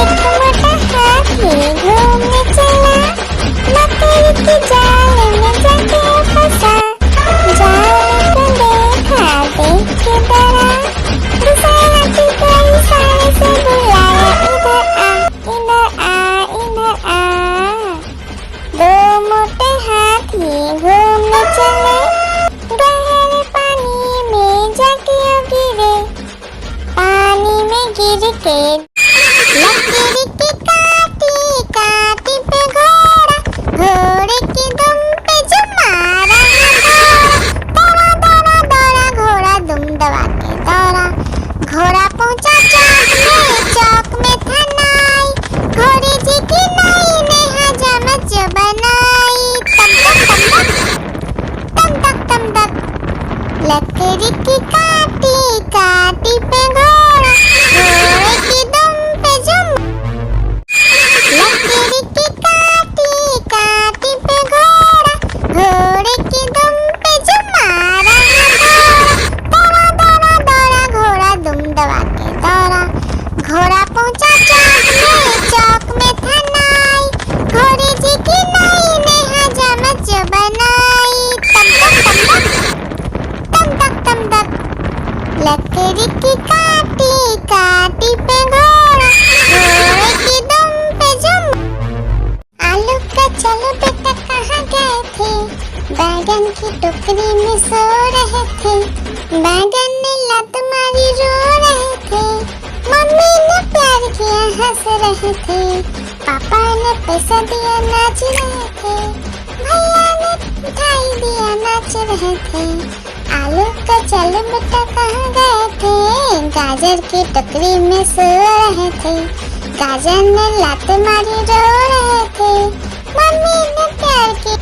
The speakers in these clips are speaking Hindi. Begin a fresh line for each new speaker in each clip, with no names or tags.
मोटा हाथी घूमने चला, मकड़ी के जाल में जाके फंसा। जाल को देखा देख के डरा, दूसरा हाथी को इशारे से बुलाया, इधर आ इधर आ इधर आ। दो मोटे हाथी घूमने चले, गहरे पानी में जाके गिरे। पानी में गिर के लकीर की काटी काटी पे घोड़ा, घोड़े की दुम पे जो मारा है दौड़ा दौड़ा दौड़ा घोड़ा दुम दबा के दौड़ा। घोड़ा पहुंचा चौक में था नाई, घोड़े जी की नाई ने हजामत जो बनाई। तम तक लकीर की काटी काटी पे घोड़ा, घोड़े की दुम पे जुम। लकीर की काटी काटी पे घोड़ा, घोड़े की दुम पे जुम मारा है दौड़ा दौड़ा दौड़ा घोड़ा दुम दबा के दौड़ा। घोड़ा पहुंचा चौक में था नाई, घोड़े जी की नाई ने हजामत जो बनाई। तम तक लकीर की काटी काटी पे घोड़ा, घोड़े की दुम पे जुम। आलू का चलो बेटा कहाँ गए थे, बैगन की टोकरी में सो रहे थे। बैगन ने लत मारी रो रहे थे, मम्मी ने प्यार किया हंस रहे थे। पापा ने पैसा दिया नाच रहे थे, भैया ने मिठाई दिया नाच रहे थे। आलू का चलो बेटा कहाँ गए थे, गाजर की टोकरी में सो रहे थे। गाजर ने लात मारी रो रहे थे, मम्मी ने प्यार की।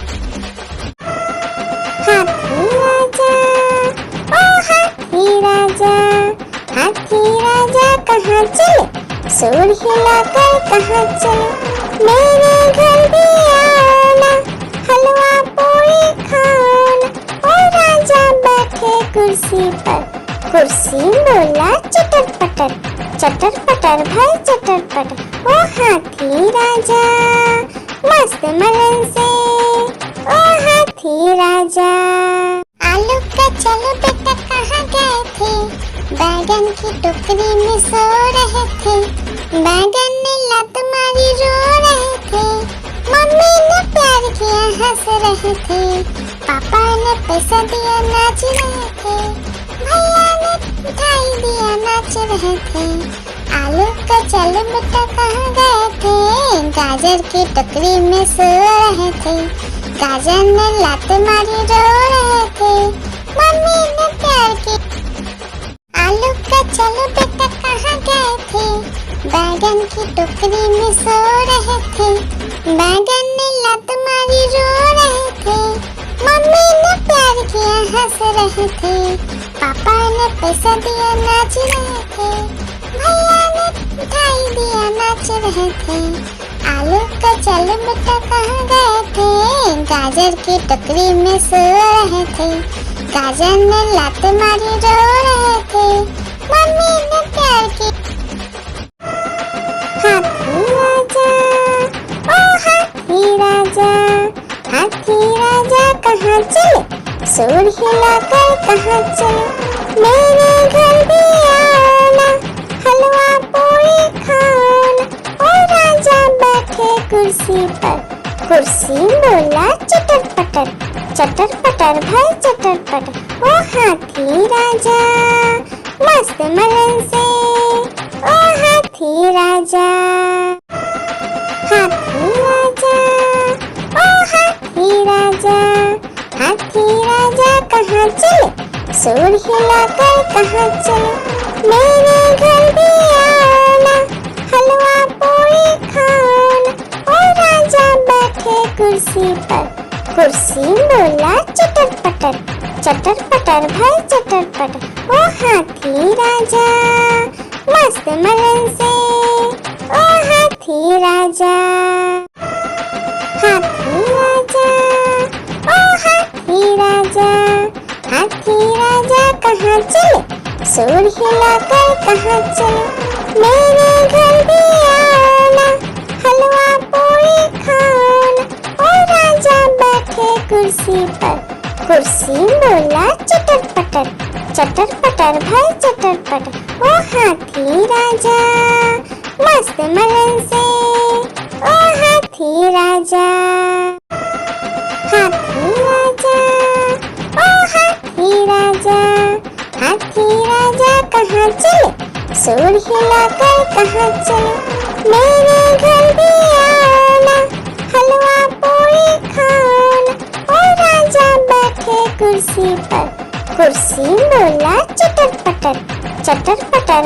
हाथी राजा ओ हाथी राजा, हाथी राजा कहाँ चले, सूर हिलाकर कहाँ चले। मेरे घर भी आना, हलवा पूरी खाना। ओ राजा बैठे कुर्सी पर, कुर्सी बोला चटर पटर भाई चटर पटर। ओ हाथी राजा मस्त मलन से, ओ हाथी राजा। आलू का चलो बेटा कहाँ गए थे, बैगन की टोकरी में सो रहे थे। बैगन ने लत मारी रो रहे थे, मम्मी ने प्यार किया हंस रहे थे। पापा ने पैसा दिया नाच रहे थे, भैया ने मिठाई दिया नाच रहे थे। आलू का चलो बेटा कहाँ गए थे, गाजर की टोकरी में सो रहे थे। गाजर ने लात मारी रो रहे थे, मम्मी ने प्यार की। आलू का चलो बेटा कहाँ गए थे, बैगन की टोकरी में सो रहे थे। बैगन ने लत मारी रो रहे थे, मम्मी ने प्यार किया हंस रहे थे। पापा ने पैसा दिया नाच रहे थे, भैया ने मिठाई दिया नाच रहे थे। आलू का चलो बेटा कहाँ गए थे, गाजर की टोकरी में सो रहे थे। गाजर ने लात मारी रो रहे थे, मम्मी ने प्यार की। हाथी राजा ओ हाथी राजा, हाथी राजा कहाँ चले, सूर हिलाकर कहाँ चले। मेरे घर भी आना, हलवा पूरी खाना। ओ राजा बैठे कुर्सी पर, कुर्सी बोला चटर पटर भाई चटर पटर। ओ हाथी राजा मस्त मलन से, ओ हाथी राजा। हाथी राजा ओ हाथी राजा, हाथी राजा कहाँ चले, सूर हिलाकर कहाँ चले। मेरे घर भी आना, हलवा पूरी खाना। ओ राजा बैठे कुर्सी पर, कुर्सी बोला चटर पटर भाई चटर पटर। ओ हाथी राजा मस्त मलन से, ओ हाथी राजा। हाथी राजा ओ हाथी राजा, हाथी राजा कहाँ चले, सूर हिलाकर कहाँ चले। मेरे घर भी आ चटर पटर भाई चटर पटर। ओ हाथी राजा मस्त मलन से, ओ हाथी राजा। हाथी राजा ओ हाथी राजा, हाथी राजा कहाँ चले, सूंड हिलाकर कहाँ चले। मेरे घर भी आना, हलवा पूरी खाना। ओ राजा बैठे कुर्सी पर, कुर्सी बोला चटर पटर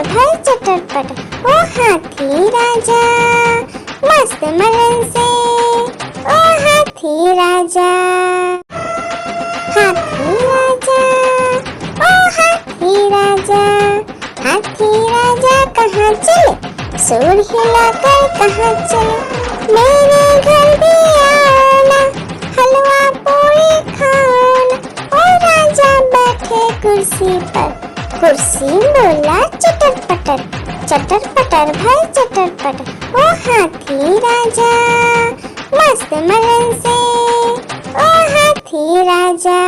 भाई चटर पटर। ओ हाथी राजा मस्त मलन से, ओ हाथी राजा। हाथी राजा ओ हाथी राजा, हाथी राजा कहाँ चले, सूंड हिलाकर कहाँ चले। मेरे घर भी आना, हलवा पूरी खाना। ओ राजा बैठे कुर्सी पर, कुर्सी बोला चटर पटर भाई चटर पटर। ओ हाथी राजा मस्त मलन से, ओ हाथी राजा।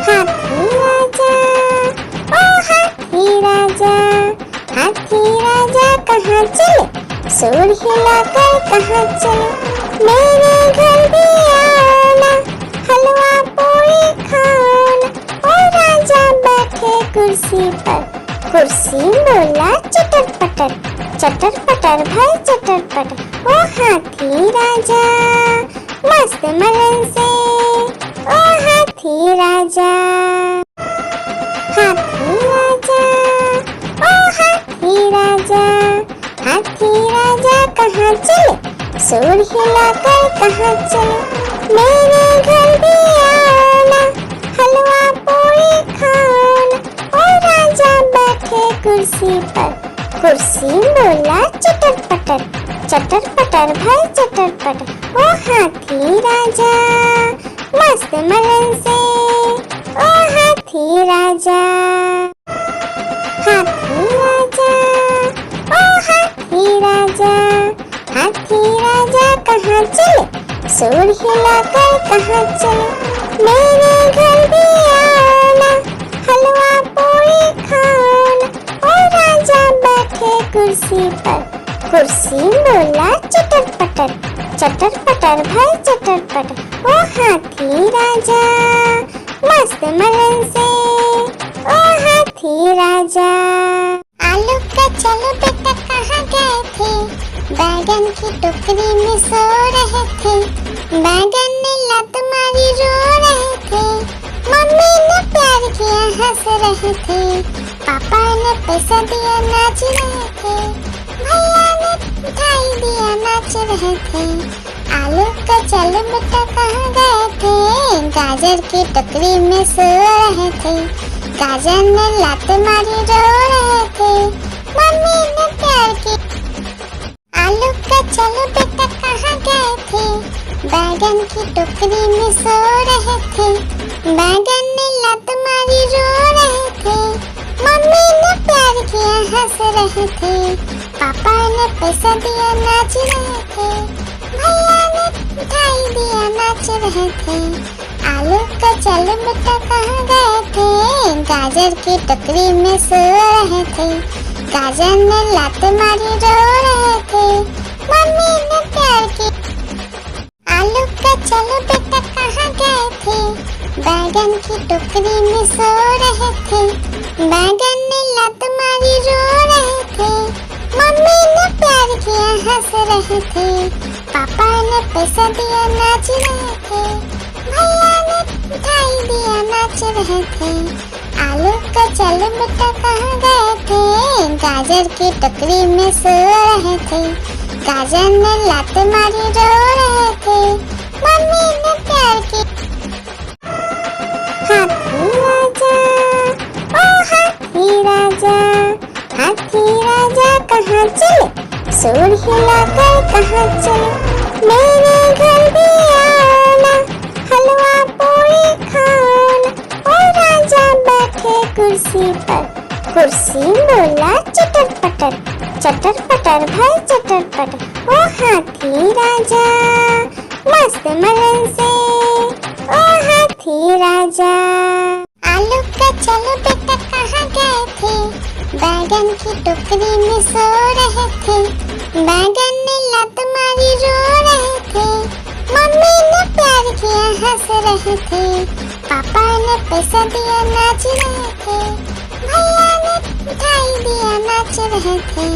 हाथी राजा ओ हाथी राजा, हाथी राजा कहाँ चले, सूंड हिलाकर कहाँ चले। मेरे घर भी आना, हलवा पूरी खाना। ओ राजा बैठे कुर्सी पर, कुर्सी बोला चटर पटर भाई चटर पटर। ओ हाथी राजा मस्त मलन से, ओ हाथी राजा। हाथी राजा ओ हाथी राजा, हाथी राजा कहाँ चले, सूंड हिलाकर कहाँ चले। मेरे घर भी आना, हलवा पूरी खाना। ओ राजा बैठे कुर्सी पर, कुर्सी बोला चटर पटर भाई चटर पटर। ओ हाथी राजा मस्त मलन से, ओ हाथी राजा। हाथी राजा ओ हाथी राजा, हाथी राजा कहाँ चले, सूंड हिलाकर कहाँ चले। मेरे घर भी आना, हलवा पूरी खाना। ओ राजा बैठे कुर्सी पर, कुर्सी बोला चटर पटर भाई चटर पटर। ओ हाथी राजा मस्त मलन से, ओ हाथी राजा। आलू का चलो बेटा कहाँ गए थे, बैगन की टोकरी में सो रहे थे। बैगन ने लात मारी रो रहे थे, मम्मी ने प्यार किया हंस रहे थे। पापा ने पैसा दिया नाच रहे थे, भैया ने मिठाई दिया नाच रहे थे। आलू का चलो बेटा कहाँ गए थे, गाजर की टोकरी में सो रहे थे। गाजर ने लात मारी रो रहे थे, मम्मी ने प्यार की। आलू का चलो बेटा कहाँ गए थे, बैगन की टोकरी में सो रहे थे। बैगन ने लात मारी रो रहे थे, मम्मी ने प्यार किया हंस रहे थे। पापा ने पैसा दिया नाच रहे थे, भैया ने मिठाई दिया नाच रहे थे। आलू का चलो बेटा कहाँ गए थे, गाजर की टोकरी में सो रहे थे। गाजर ने लात मारी रो रहे थे, मम्मी ने प्यार की। आलू का चलो बेटा कहाँ गए थे, बैगन की टोकरी में सो रहे थे। बैगन ने लात मारी रो रहे थे, मम्मी ने प्यार किया हंस रहे थे। पापा ने पैसा दिया नाच रहे थे, भैया ने मिठाई दिया नाच रहे थे। आलू का चलो बेटा कहाँ गए थे, गाजर की टोकरी में सो रहे थे। गाजर ने लात मारी रो रहे थे, मम्मी ने प्यार की। हाथी राजा ओ हाथी राजा, हाथी राजा कहाँ चले, सूंड हिलाकर कहाँ चले। मेरे घर भी आना, हलवा पूरी खाना। ओ राजा बैठे कुर्सी पर, कुर्सी बोला चटर पटर भाई चटर पटर। ओ हाथी राजा मस्त मलन से, ओ हाथी राजा। आलू का चलो बेटा कहाँ गए थे, बैगन की टोकरी में सो रहे थे, बैगन ने लात मारी रो रहे थे, मम्मी ने प्यार किया हंस रहे थे, पापा ने पैसा दिया नाच रहे थे, भैया ने मिठाई दिया नाच रहे थे।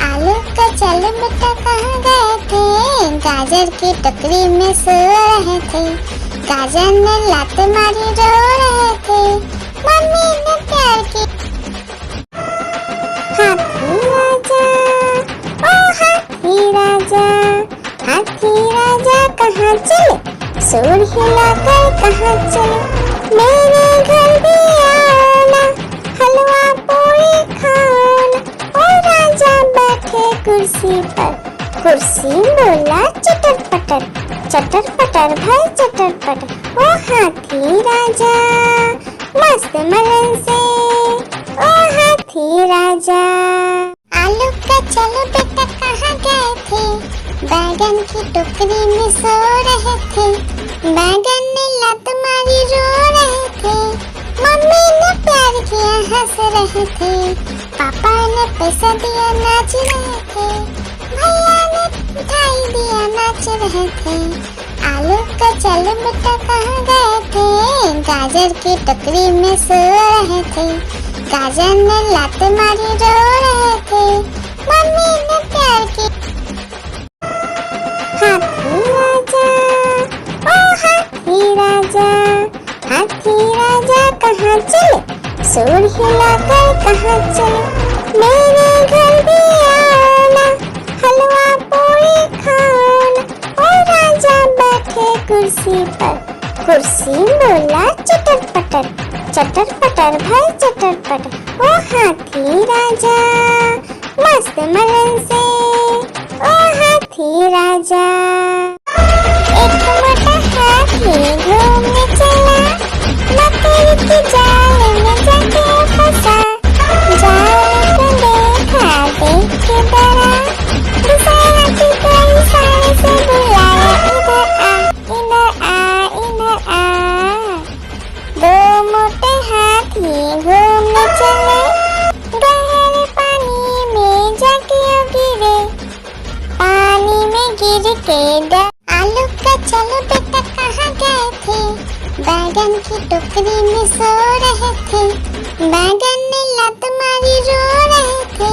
आलू का चलो बेटा कहाँ गए थे, गाजर की टोकरी में सो रहे थे, गाजर ने लात मारी रो रहे थे, मम्मी ने प्यार की। हाथी राजा, ओ हाथी राजा, हाथी राजा कहाँ चले, सूंड हिलाकर कहाँ चले, मेरे घर भी आना, हलवा पूरी खाना। ओ राजा बैठे कुर्सी पर, कुर्सी बोला चटर पटर, चटर पटर भाई चटर पटर। ओ हाथी राजा मस्त मलन से, ओ हाथी राजा। आलू का चलो बेटा कहाँ गए थे, बैगन की टोकरी में सो रहे थे, बैगन ने लात मारी रो रहे थे, मम्मी ने प्यार किया हंस रहे थे, पापा ने पैसा दिया नाच रहे थे, भैया ने मिठाई दिया नाच रहे थे। आलू का चलो बेटा कहाँ गए थे, गाजर की टोकरी में सो रहे थे, गाजर ने लात मारी रो रहे थे, मम्मी ने प्यार की। हाथी राजा, ओ हाथी राजा, हाथी राजा कहाँ चले, सूंड हिलाकर कहाँ चले, मेरे घर भी आना, हलवा पूरी खाना। ओ राजा बैठे कुर्सी पर, कुर्सी बोला चटर पटर, चटर पटर भाई चटर पटर। ओ हाथी राजा मस्त मलन से, ओ हाथी राजा। एक मोटा हाथी घूमने चला, मकड़ी के जाल में जाके फंसा, जाल को देखा देख के डरा, दूसरे हाथी को इशारे से बुलाया, इधर आ इधर आ इधर आ। दो मोटे हाथी घूमने चले, गहरे पानी में जाके गिरे, पानी में गिर के डर। आलू का चलो बेटा कहाँ गए थे, बैगन की टोकरी में सो रहे थे, बैगन ने लात मारी रो रहे थे,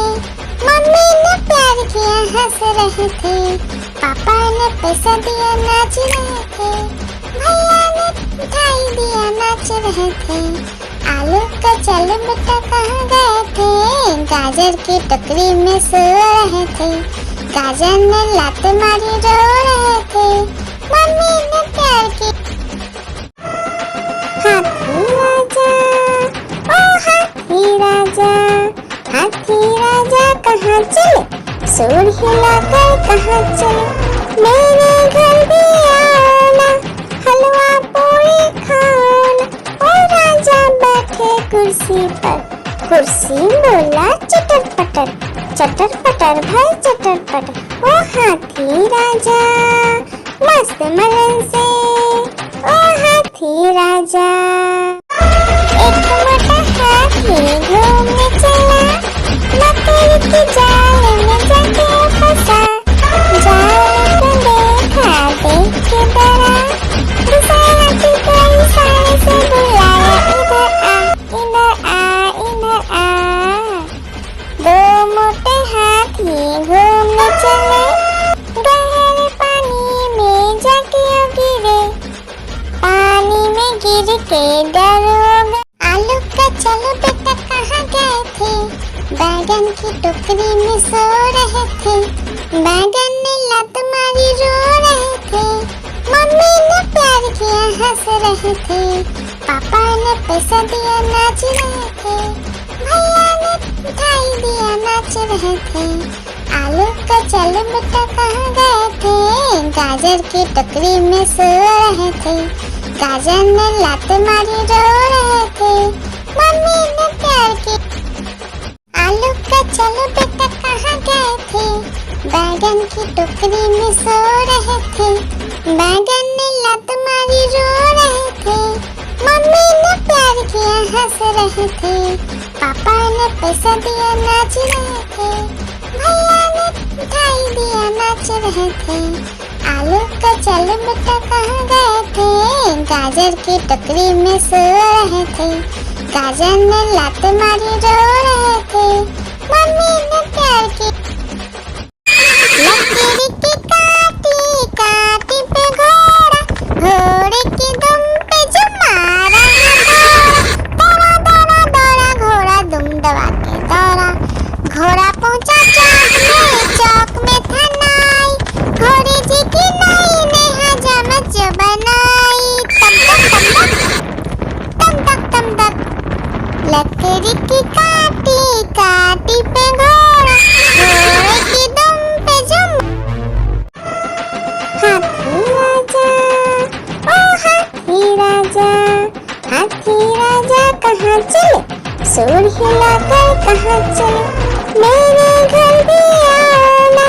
मम्मी ने प्यार किया हंस रहे थे, पापा ने पैसा दिया नाच रहे थे, भैया ने मिठाई दिया नाच रहे थे। आलू का चलो बेटा कहाँ गए थे, गाजर की टोकरी में सो रहे थे, गाजर ने लात मारी रो रहे थे, मम्मी ने प्यार की। हाथी राजा, ओ हाथी राजा, हाथी राजा कहाँ चले, सूंड हिलाकर कहाँ चले, मेरे घर भी आना, हलवा पूरी खाना। ओ राजा बैठे कुर्सी पर, कुर्सी बोला चटर पटर, चटर पटर भाई चटर पटर। ओ हाथी राजा मस्त मलन से, ओ हाथी राजा। एक मोटा हाथी घूमने चला, मकड़ी के जाल में जाके फंसा, जाल को देखा देख के डरा, दूसरे हाथी को इशारे से बुलाया, इधर आ इधर आ इधर आ। दो मोटे हाथी घूमने चले, गहरे पानी में जाके गिरे, पानी में गिर के डर हो गए। आलू का चलो बेटा कहाँ गए थे, बैगन की टोकरी में सो रहे थे, बैगन ने लात मारी रो रहे थे, मम्मी ने प्यार किया हंस रहे थे, पापा ने पैसा दिया नाच रहे थे, भैया ने मिठाई दिया नाच रहे थे। आलू का चलो बेटा कहाँ गए थे, गाजर की टोकरी में सो रहे थे, गाजर ने लात मारी रो रहे थे, मम्मी ने प्यार की। आलू का चलो बेटा कहाँ गए थे, बैगन की टोकरी में सो रहे थे, बैगन ने लात मारी रो रहे थे, मम्मी ने प्यार किया हंस रहे थे, पापा ने पैसा दिया नाच रहे थे, भैया ने मिठाई दिया नाच रहे थे। आलू का चल बेटा कहाँ गए थे, गाजर की टोकरी में सो रहे थे, गाजर ने लात मारी रो रहे थे। मम्मी ने प्यार की लकीर की काटी काटी पे घोड़ा, घोड़े की दुम पे जो मारा दौड़ा दौड़ा दौड़ा घोड़ा दुम दबा के दौड़ा। घोड़ा पहुंचा चौक में था नाई, घोड़े जी की नाई ने हजामत जो बनाई। तम तक तम तक लकड़ी की काटी काटी पे घोड़ा, घोड़े की दुम पे जो हाथी राजा, ओ हाथी राजा, हाथी राजा कहाँ चले, सूर हिलाकर कहाँ चले, मेरे घर भी आना,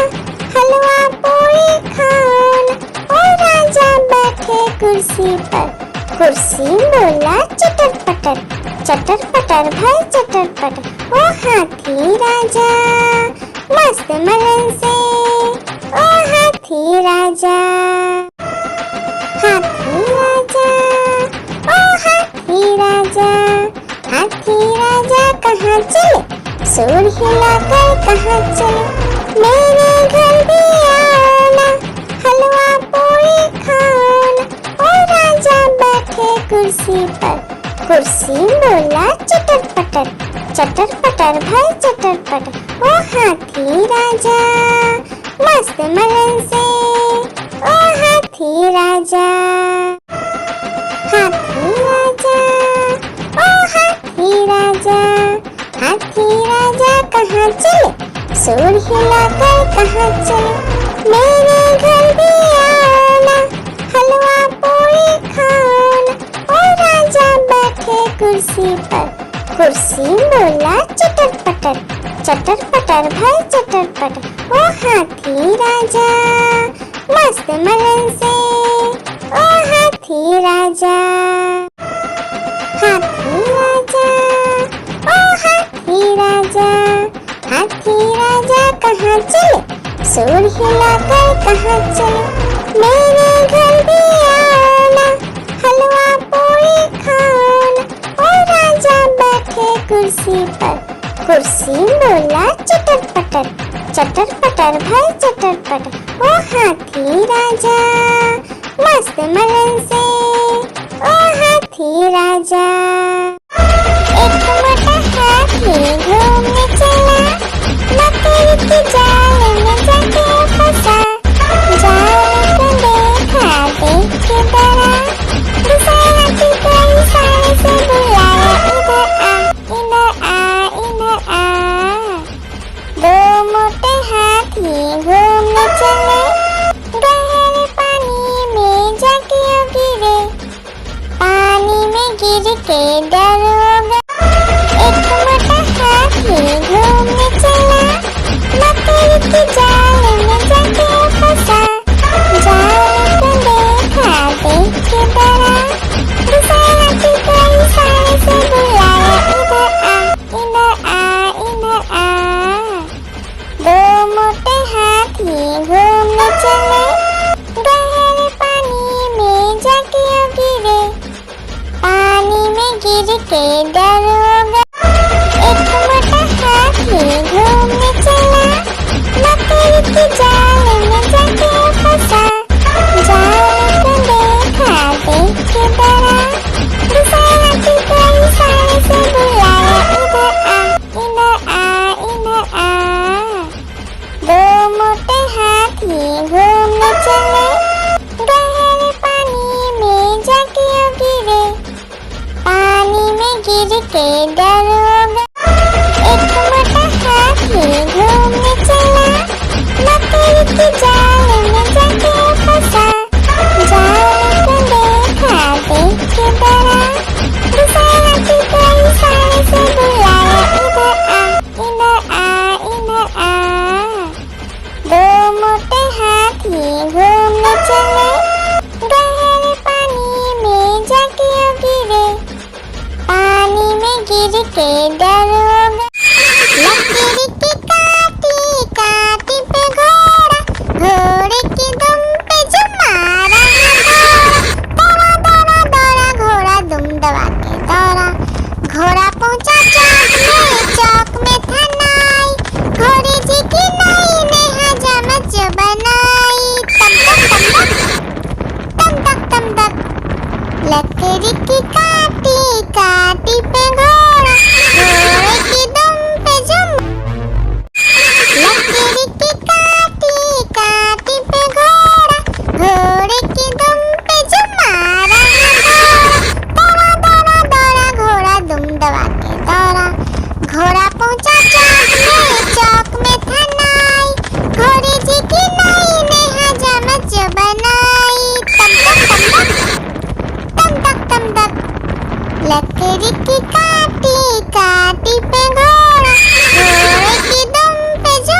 हलवा पूरी खाना। ओ राजा बैठे कुर्सी पर, कुर्सी बोला चटर पटर, चटर पटर भाई चटर पटर। ओ हाथी राजा मस्त मलन से, ओ हाथी राजा, हाथी राजा, ओ हाथी राजा, हाथी राजा कहाँ चले, सूर हिलाकर कहाँ चले, मेरे घर भी आना, हलवा पूरी खाना। ओ राजा बैठे कुर्सी पर, कुर्सी बोला चटर पटर भाई चटर पटर। ओ हाथी राजा मस्त मलन से, ओ हाथी राजा, हाथी राजा, ओ हाथी राजा, हाथी राजा कहाँ चले, सूर हिलाकर कहाँ चले, मेरे घर भी आना, हलवा पूरी खाना। ओ राजा बैठे कुर्सी पर, कुर्सी बोला चटर पटर भाई चटर पटर। ओ हाथी राजा मस्त मलन से, ओ हाथी राजा, हाथी राजा, ओ हाथी राजा, हाथी राजा कहाँ चले, सूर हिलाकर कहाँ चले, मेरे घर भी आना, हलवा पूरी खाना। ओ राजा बैठे कुर्सी पर, कुर्सी बोला चटर पटर भाई चटर पटर। ओ हाथी राजा मस्त मलन से, ओ हाथी राजा। एक मोटा हाथी घूमने चला, मकड़ी की जाल में जाके फंसा, जाल को देखा देख के डरा, दूसरा की कोई सारे से बुलाया, इधर आ इधर आ। दो मोटे हाथी घूमने चले, गहरे पानी में जाके गिरे, पानी में गिर के डर हो गया। एक मोटा हाथी घूमने चला, मकड़ी की जाल में जाके फंसा, जाल को देखा देख के डरा, दूसरा की कोई सारे से बुलाया, इधर आ इधर आ। दो मोटे हाथी घूमने चले, गहरे पानी में जाके गिरे, पानी में गिर के डर हो गया। एक मोटा हाथी घूमने चला, मकड़ी की जाल में जाके फंसा, जाल को देखा देख के डरा, दूसरा की कोई सारे से बुलाया, इधर आ इधर आ। दो मोटे हाथी घूमने चले, गहरे पानी में जाके गिरे, पानी में गिर के डर हो गया। एक मोटा हाथी घूमने चला, मकड़ी की जाल में जाके फंसा, जाल को देखा देख के डरा, दूसरा की कोई सारे से बुलाया, इधर आ इधर आ। दो मोटे हाथी घूमने चले, गहरे पानी में जाके गिरे, के डरोगे। लकड़ी की काटी काटी पे घोड़ा, घोड़े की दुम पे जो मारा दौड़ा दौड़ा दौड़ा घोड़ा दुम दबा के दौड़ा। घोड़ा पहुंचा चौक में था नाई, घोड़े जी की नई ने हजामत जो बनाई। तम तक तम तक लकड़ी की काटी काटी पे घोड़ा, घोड़े की दुम पे जो लकड़ी की काटी काटी पे घोड़ा, घोड़े की दुम पे जो मारा दौड़ा दौड़ा दौड़ा घोड़ा दुम दबा के दौड़ा। घोड़ा पहुंचा चौक में था नाई, घोड़े जी की नई ने हजामत जो बनाई। तम तक लकड़ी की काटी काटी पे घोड़ा, घोड़े की दुम पे जो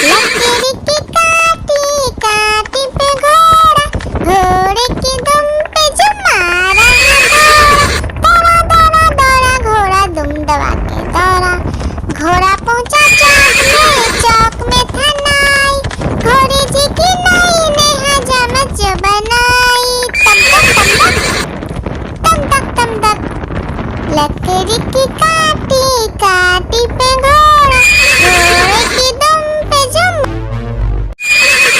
लकड़ी की काटी काटी पे घोड़ा, घोड़े की दुम पे जो मारा दौड़ा दौड़ा दौड़ा घोड़ा दुम दबा के दौड़ा। घोड़ा पहुंचा चौक में था नाई, घोड़े जी की नई ने हजामत जो बनाई। तम तक लकड़ी की काटी काटी पे घोड़ा, घोड़े की दुम पे जो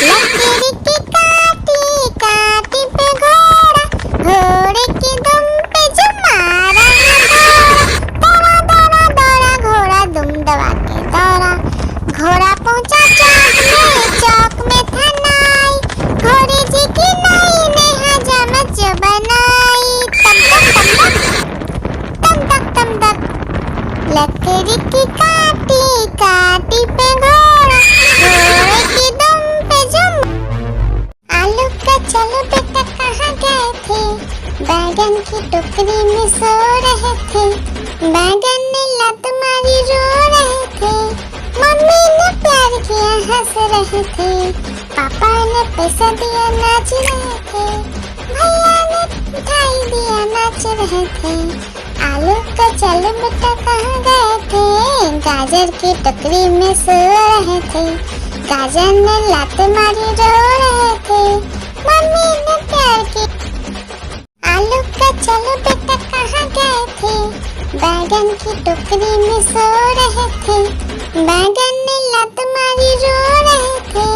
लकड़ी की काटी काटी पे घोड़ा, घोड़े की दुम पे जो मारा दौड़ा दौड़ा दौड़ा घोड़ा दुम दबा के दौड़ा। घोड़ा पहुंचा चौक में था नाई, घोड़े जी की नई ने हजामत जो बनाई। तम तक लकड़ी की काटी काटी पे घोड़ा, घोड़े की दुम पे जो आलू का चलो बेटा कहाँ गए थे, बैगन की टोकरी में सो रहे थे। बैगन ने लत मारी रो रहे थे, मम्मी ने प्यार किया हंस रहे थे, पापा ने पैसा दिया नाच रहे थे, भैया ने मिठाई दिया नाच रहे थे। आलू का चलो बेटा कहाँ गए थे, गाजर की टोकरी में सो रहे थे। गाजर ने लात मारी रो रहे थे, मम्मी ने प्यार की। आलू का चलो बेटा कहाँ गए थे, बैगन की टोकरी में सो रहे थे। बैगन ने लात मारी रो रहे थे,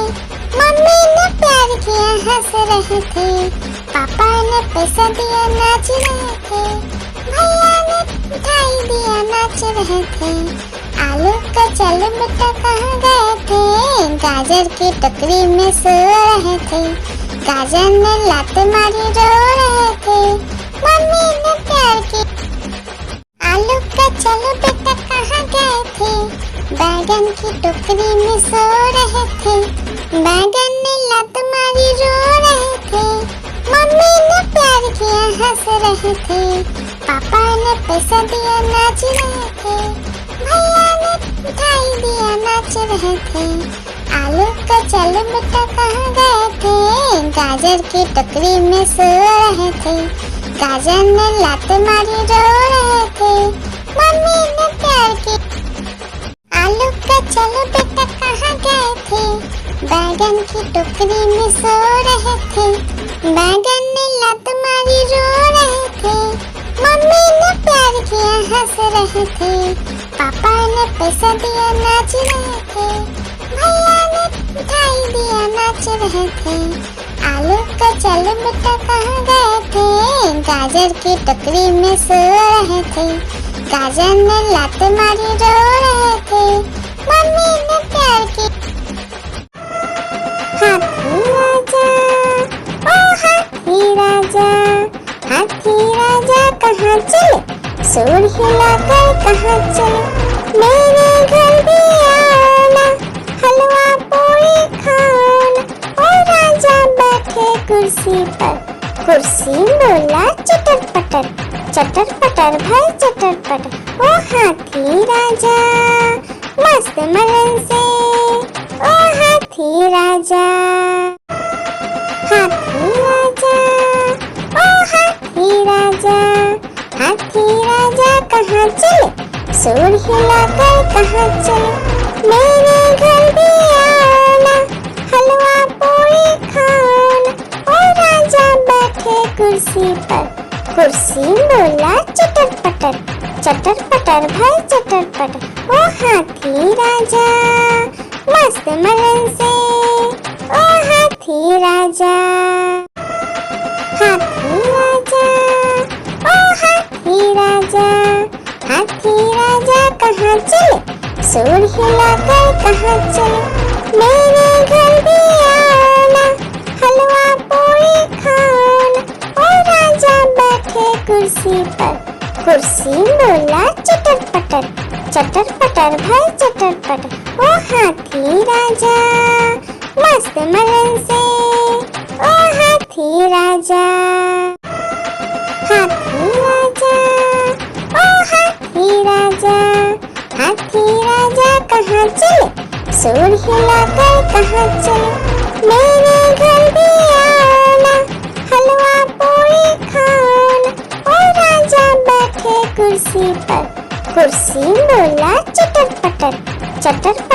मम्मी ने प्यार किया हंस रहे थे, पापा ने पैसा दिया नाच रहे थे, भैया ने मिठाई दिया नाच रहे थे। आलू का चलो बेटा कहाँ गए थे, गाजर की टोकरी में सो रहे थे। गाजर ने लात मारी रो रहे थे, मम्मी ने प्यार की। आलू का चलो बेटा कहाँ गए थे, बैगन की टोकरी में सो रहे थे। बैगन ने लात मारी रो रहे थे, मम्मी ने प्यार किया हंस रहे थे, पापा ने पैसा दिया नाच रहे थे, भैया ने मिठाई दिया नाच रहे थे। आलू का चलो बेटा कहाँ गए थे, गाजर की टोकरी में सो रहे थे। गाजर ने लात मारी रो रहे थे, मम्मी ने प्यार की। आलू का चलो बेटा कहाँ गए थे, बैगन की टोकरी में सो रहे थे। बैगन ने लात मारी रो रहे थे, मम्मी ने प्यार किया हंस रहे थे, पापा ने पैसा दिया नाच रहे थे, भैया ने मिठाई दिया नाच रहे थे। आलू का चलो बेटा कहाँ गए थे, गाजर की टोकरी में सो रहे थे। गाजर ने लात मारी रो रहे थे, मम्मी ने प्यार की। हाथी राजा ओ हाथी राजा, हाथी राजा कहाँ चले, सूर हिलाकर कहाँ चले, मेरे घर भी आना, हलवा पूरी खाना। ओ राजा बैठे कुर्सी पर, कुर्सी बोला चटर पटर, चटर पटर भाई चटर पटर। ओ हाथी राजा मस्त मलन से, ओ हाथी राजा। हाथी राजा ओ हाथी राजा, हाथी राजा कहाँ चले, सुर हिलाकर कहाँ चले, मेरे घर भी आना, हलवा पूरी खाना। ओ राजा बैठे कुर्सी पर, कुर्सी बोला चटर पटर भाई चटर पटर। ओ हाथी राजा मस्त मलन से, ओ हाथी राजा, हाथी राजा, ओ हाथी राजा, हाथी राजा कहाँ चले, सुर हिलाकर कहाँ चले, मेरे घर भी आना, हलवा पूरी खाना। ओ राजा बैठे कुर्सी पर, कुर्सी बोला चटर पटर भाई चटर पटर। ओ हाथी राजा मस्त मलन से, ओ हाथी राजा, हाथी राजा, ओ हाथी राजा, हाथी राजा कहाँ चले, सुर हिलाकर कहाँ चले, मेरे घर भी आना, हलवा पूरी खाना। ओ राजा बैठे कुर्सी पर, कुर्सी बोला चटर पटर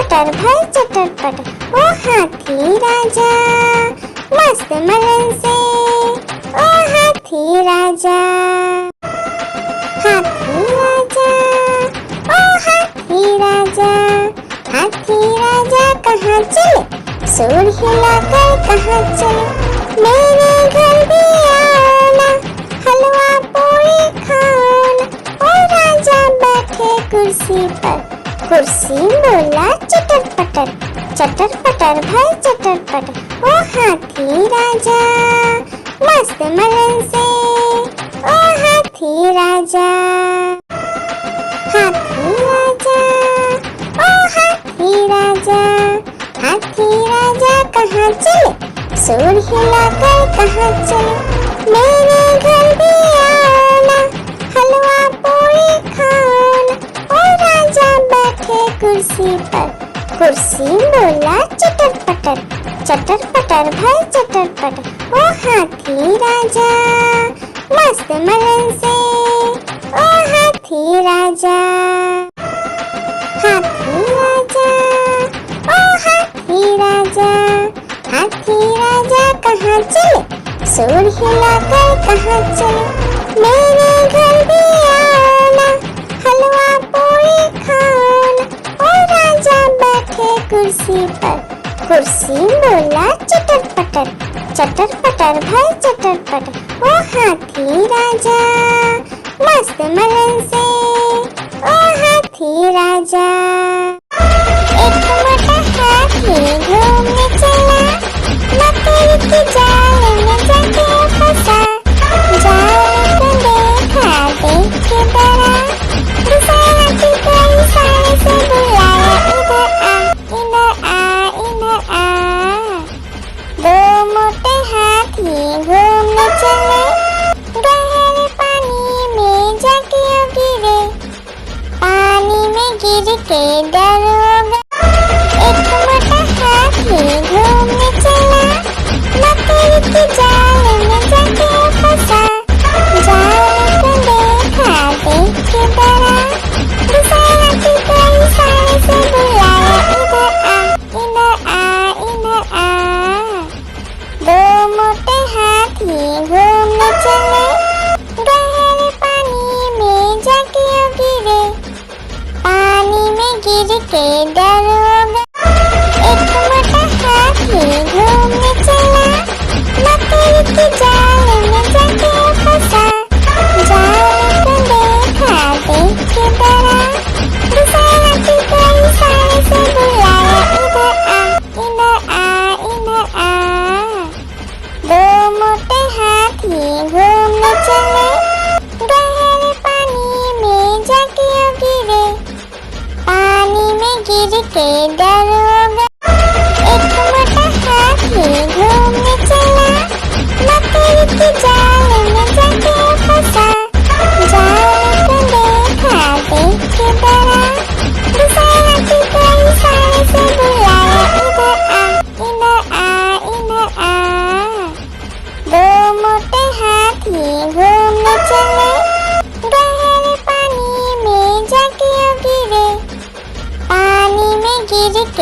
भाई चटर पटर। ओ हाथी राजा मस्त मलन से, ओ हाथी राजा, हाथी राजा, ओ हाथी राजा, हाथी राजा कहाँ चले, सुर हिलाकर कहाँ चले, मेरे घर भी आना, हलवा पूरी खाना। ओ राजा बैठे कुर्सी पर, कुर्सी बोला चटर पटर भाई चटर पटर। ओ हाथी राजा मस्त मलन से, ओ हाथी राजा, हाथी राजा, ओ हाथी राजा, हाथी राजा कहाँ चले, सुर हिलाकर कहाँ चले, मेरे घर भी आना, हलवा पूरी खाना। ओ राजा बैठे कुर्सी पर, कुर्सी बोला चटर पटर भाई चटर पटर। ओ हाथी राजा मस्त मलन से, ओ हाथी राजा, हाथी राजा, ओ हाथी राजा, हाथी राजा कहाँ चले, सुर हिलाकर कहाँ चले, मेरे घर भी आना, हलवा पूरी खाना। ओ राजा बैठे कुर्सी पर, कुर्सी बोला चटर पटर भाई चटर पटर। ओ हाथी राजा मस्त मलन से, ओ हाथी राजा। एक मोटा हाथी घूमने चला, मकड़ी के जाल में जाके फंसा, जाल को देखा देख के डरा, दूसरा हाथी को इशारे से बुलाया, इधर आ, इधर आ। दो मोटे हाथी घूमने चले, गहरे पानी में जाके गिरे, पानी में गिर के डर हो गए।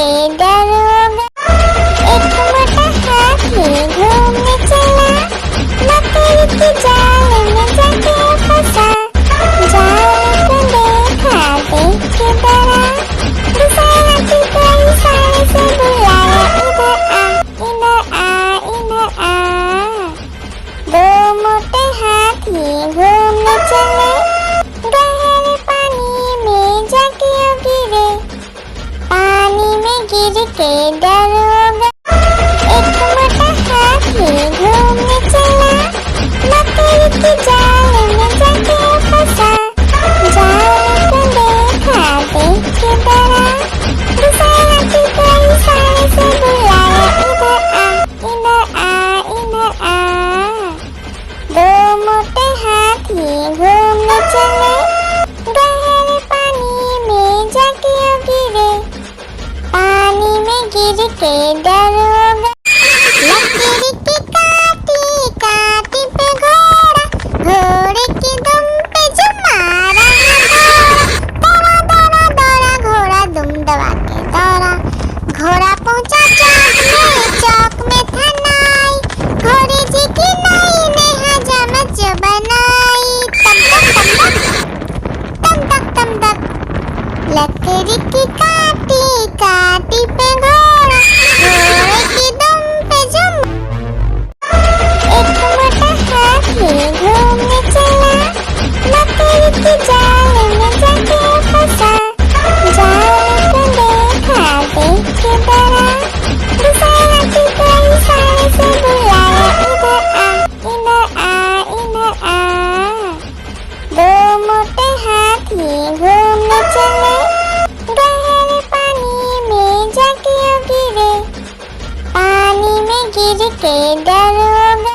के दरोगा। एक मोटा हाथी घूमने चला, मकड़ी के जाल में जाके फंसा। जाल को देखा, देख के डरा, दूसरे हाथी को इशारे से बुलाया, इधर आ, इधर आ, इधर आ। दो मोटे हाथी घूमने चले, गहरे पानी में जाके गिरे, पानी में गिर के डरोगा। एक मोटा हाथी घूमने चला, मकड़ी के जाल में जाके फंसा। जाल को देखा, देख के डरा, दूसरे हाथी को इशारे से बुलाया, इधर आ, इधर आ, इधर आ। दो मोटे हाथी घूमने चले, गहरे पानी में जाके गिरे, पानी में गिर के डरोगा। लकड़ी की काटी काटी पे घोड़ा, घोड़े की दुम पे जो मारा दौड़ा दौड़ा दौड़ा घोड़ा दुम दबा के दौड़ा। घोड़ा पहुंचा चौक में था नाई, घोड़े जी की नाई ने हजामत जो बनाई। तम तक तम तक, लकड़ी की काटी काटी पे घोड़ा, घोड़े की दुम पे जो। एक मोटा हाथी घूमने चला, मकड़ी के जाल में जाके फंसा। जाल को देखा, देख के डरा, दूसरे हाथी को इशारे से बुलाया, इधर आ, इधर आ, इधर आ। दो मोटे हाथी घूमने चले, गहरे पानी में जाके गिरे, पानी में गिर के डरोगा।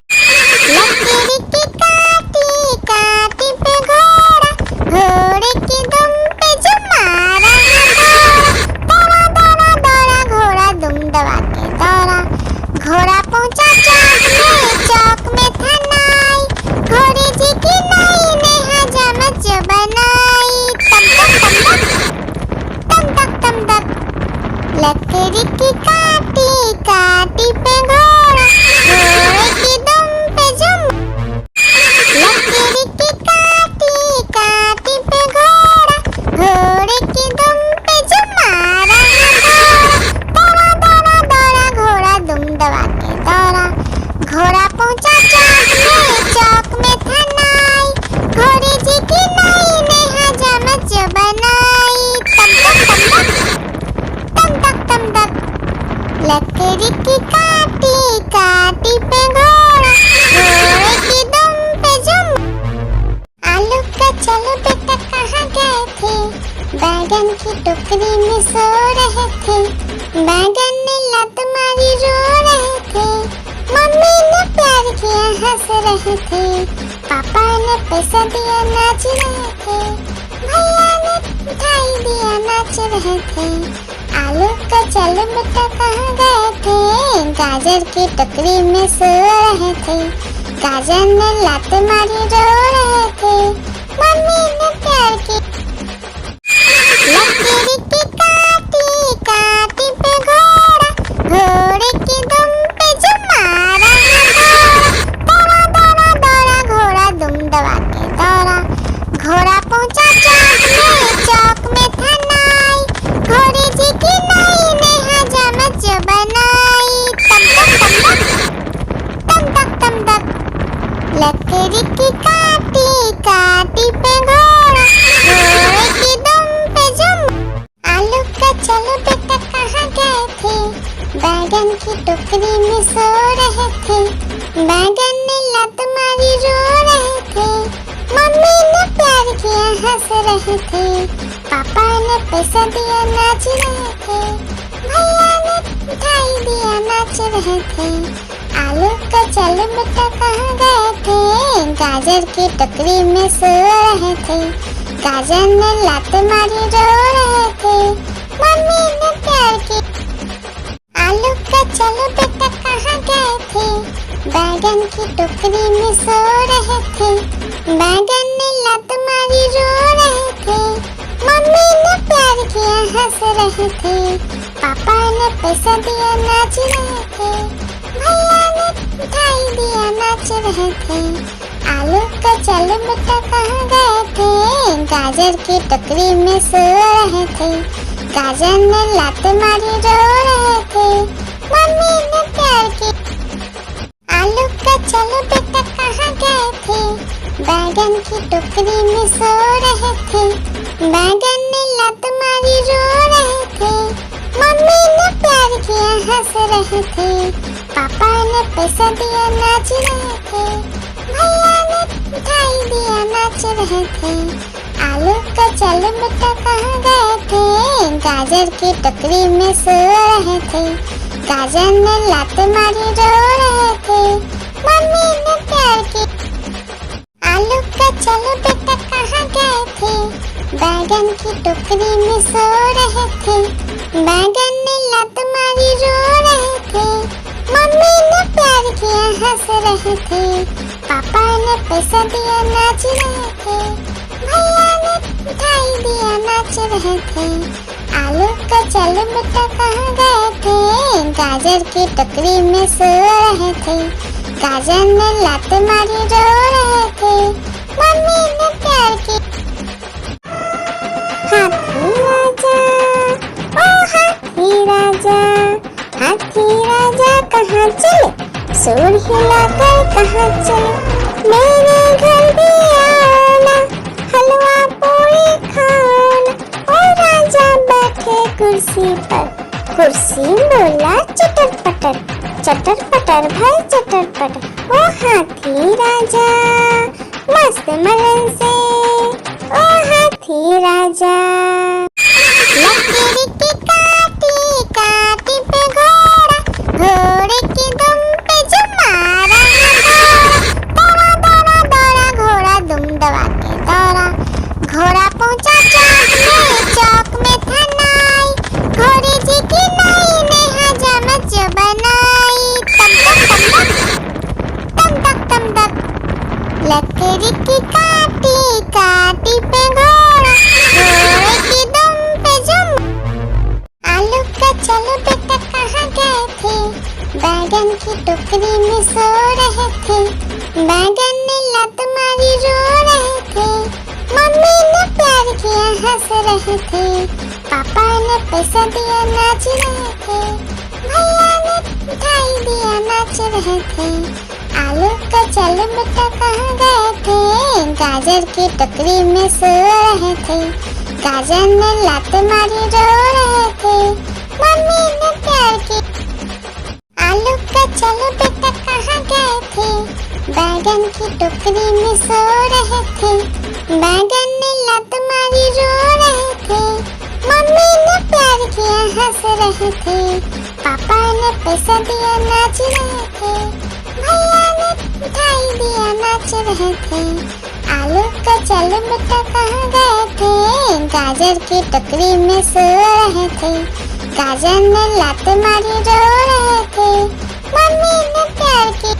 लकड़ी की काटी काटी पे घोड़ा, घोड़े की दुम पे जो मारा दौड़ा दौड़ा दौड़ा घोड़ा दुम दबा के दौड़ा। घोड़ा पहुंचा चौक में था नाई, घोड़े जी की नाई ने हजामत जो बनाई। तम तक, लकड़ी की काटी काटी पे घोड़ा, घोड़े की दुम पे जो। लकड़ी की काटी काटी पे घोड़ा, घोड़े की दुम पे जो मारा दौड़ा दौड़ा दौड़ा घोड़ा दुम दबा के दौड़ा। घोड़ा पहुंचा चौक में था नाई, घोड़े जी की नाई ने हजामत जो बनाई। तम तक, लकड़ी की काटी काटी पे घोड़ा, घोड़े की दुम पे जो। आलू का चलो बेटा कहाँ गए थे, बैगन की टोकरी में सो रहे थे। बैगन ने लत मारी रो रहे थे, मम्मी ने प्यार किया हंस रहे थे, पापा ने पैसा दिया नाच रहे थे, भैया ने मिठाई दिया नाच रहे थे। आलू का चलो बेटा कहाँ गए थे, गाजर की टोकरी में सो रहे थे। गाजर ने लात मारी रो रहे थे, मम्मी ने प्यार की। लकड़ी की काटी काटी पे घोड़ा, घोड़े की दुम पे जो मारा दौड़ा दौड़ा दौड़ा घोड़ा दुम दबा के दौड़ा। घोड़ा पहुंचा चौक में था नाई, घोड़े जी की नाई ने हजामत जो बनाई। तम तक, लकड़ी की काटी काटी पे घोड़ा, घोड़े की दुम पे जो। आलू का चलो बेटा कहाँ गए थे, बैगन की टोकरी में सो रहे थे। बैगन ने लत मारी रो रहे थे, मम्मी ने प्यार किया हंस रहे थे, पापा ने पैसा दिया नाच रहे थे, भैया ने मिठाई दिया नाच रहे थे। आलू का चलो बेटा कहाँ गए थे, गाजर की टोकरी में सो रहे थे। गाजर ने लात मारी रो रहे थे, मम्मी ने प्यार की। आलू का चलो बेटा कहाँ गए थे, बैगन की टोकरी में सो रहे थे। बैगन ने लत मारी रो रहे थे, मम्मी ने प्यार किया हंस रहे थे, पापा ने पैसा दिया नाच रहे थे, भैया ने मिठाई दिया नाच रहे थे। आलू का चलो बेटा कहाँ गए थे, गाजर की टोकरी में सो रहे थे। गाजर ने लात मारी रो रहे थे, मम्मी ने प्यार की। आलू का चलो बेटा कहाँ गए थे, बैगन की टोकरी में सो रहे थे। बैगन ने लात मारी रो रहे थे, मम्मी ने प्यार किया हंस रहे थे। पापा ने पैसा दिया नाच रहे थे, भैया ने मिठाई दिया नाच रहे थे। आलू का चलो बेटा कहाँ गए थे, गाजर की टोकरी में सो रहे थे। गाजर ने लात मारी रो रहे थे, मम्मी ने प्यार की। आलू का चलो बेटा कहाँ गए थे, बैगन की टोकरी में सो रहे थे। बैगन ने लात मारी रो रहे थे, मम्मी ने प्यार किया हंस रहे थे। पापा ने पैसा दिया नाच रहे थे, भैया ने मिठाई दिया नाच रहे थे। आलू का चलो बेटा कहाँ गए थे, गाजर की टोकरी में सो रहे थे। गाजर ने लात मारी रो रहे थे, मम्मी ने प्यार की। हाथी राजा, ओ हाथी राजा, हाथी राजा कहाँ चले, सूर हिलाकर कहाँ चले। मेरे घर भी आना, हलवा पूरी खाना। ओ राजा बैठे कुर्सी पर, कुर्सी बोला चटर पटर, चटर पटर भाई चटर पटर। ओ हाथी राजा मस्त मलन से, ओ हाथी राजा। लकड़ी की काटी काटी पे घोड़ा, घोड़े की दुम पे जो मारा दौड़ा दौड़ा दौड़ा घोड़ा दुम दबा के दौड़ा। घोड़ा पहुंचा चौक में था नाई, घोड़े जी की नाई ने हजामत जो बनाई। तम तक तम तक लकड़ी की काटी काटी पे घोड़ा, घोड़े की दुम पे जुम। आलू का चलो बेटा कहाँ गए थे, बैगन की टोकरी में सो रहे थे। बैगन ने लात मारी रो रहे थे, मम्मी ने प्यार किया हंस रहे थे। पापा ने पैसा दिया नाच रहे थे, भैया ने मिठाई दिया नाच रहे थे। आलू का चलो बेटा कहाँ गए थे, गाजर की टोकरी में सो रहे थे। गाजर ने लात मारी रो रहे थे, मम्मी ने प्यार की। आलू का चलो बेटा कहाँ गए थे, बैगन की टोकरी में सो रहे थे। बैगन ने लात मारी रो रहे थे, मम्मी ने प्यार किया हंस रहे थे। पापा ने पैसा दिया नाच रहे थे, भैया ने मिठाई दिया नाच रहे थे। आलू का चलो बेटा कहाँ गए थे, गाजर की टोकरी में सो रहे थे। गाजर ने लात मारी रो रहे थे, मम्मी ने प्यार की।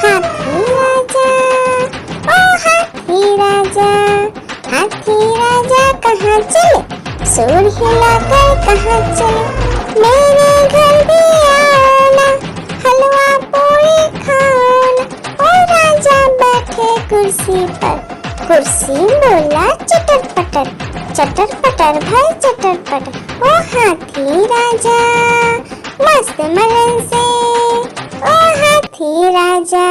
हाथी राजा, ओ हाथी राजा, हाथी राजा कहाँ चले, सूर हिलाकर कहाँ चले। मेरे घर भी आना, हलवा पूरी खाना। ओ राजा बैठे कुर्सी पर, कुर्सी बोला चटर पटर, चटर पटर भाई चटर पटर। ओ हाथी राजा मस्त मलन से, ओ हाथी राजा।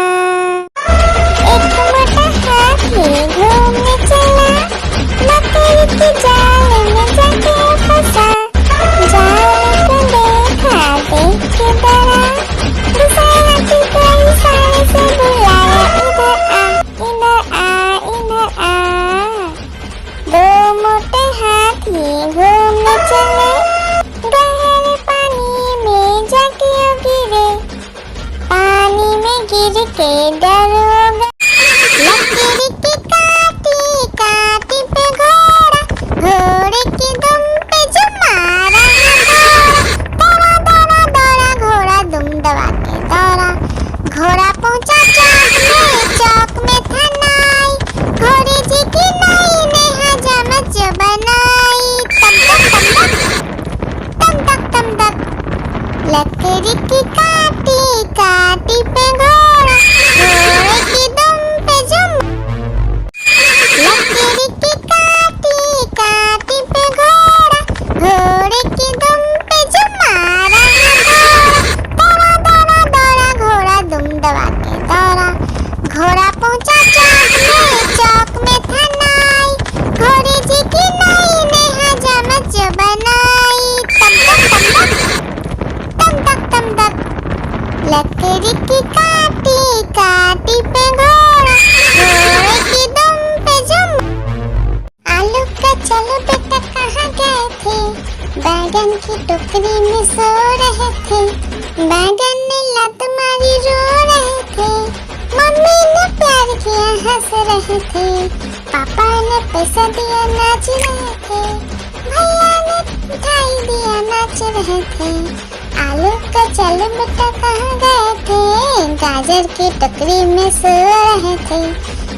एक मोटा हाथी घूमने चला, मकड़ी की जाल में जाके फंसा। जाल को देखा देख के डरा, दूसरा हाथी को इशारे से बुलाया, इधर आ इधर आ इधर आ। दो मोटे हाथी घूमने चले, गहरे पानी में जाके गिरे। पानी में गिर के डर हो गया, लकड़ी की काटी काटी पे घोड़ा, घोड़े की दुम पे जो मारा दौड़ा दौड़ा दौड़ा घोड़ा दुम दबा के दौड़ा। घोड़ा पहुंचा चौक में था नाई, घोड़े जी की नाई ने हजामत जो बनाई। लकड़ी की काटी काटी पे घोड़ा, घोड़े की दुम पे जुम। लकड़ी की काटी काटी पे घोड़ा, घोड़े की दुम पे जुम मारा घोड़ा। दौड़ा दौड़ा दौड़ा घोड़ा दुम दबा के दौड़ा, घोड़ा पहुंचा चौक में था नाई, घोड़े जी की नाई ने हजामत जो बनाई। तम तक तम तक, लकड़ी की काटी काटी पे घोड़ा, घोड़े की दुम पे जुम। आलू का चलो बेटा कहाँ गए थे, बैगन की टोकरी में सो रहे थे, बैगन ने लत मारी रो रहे थे, मम्मी ने प्यार किया हंस रहे थे, पापा ने पैसा दिया नाच रहे थे, भैया ने मिठाई दिया नाच रहे थे। आलू का चलो बेटा कहाँ गए थे, गाजर की टोकरी में सो रहे थे,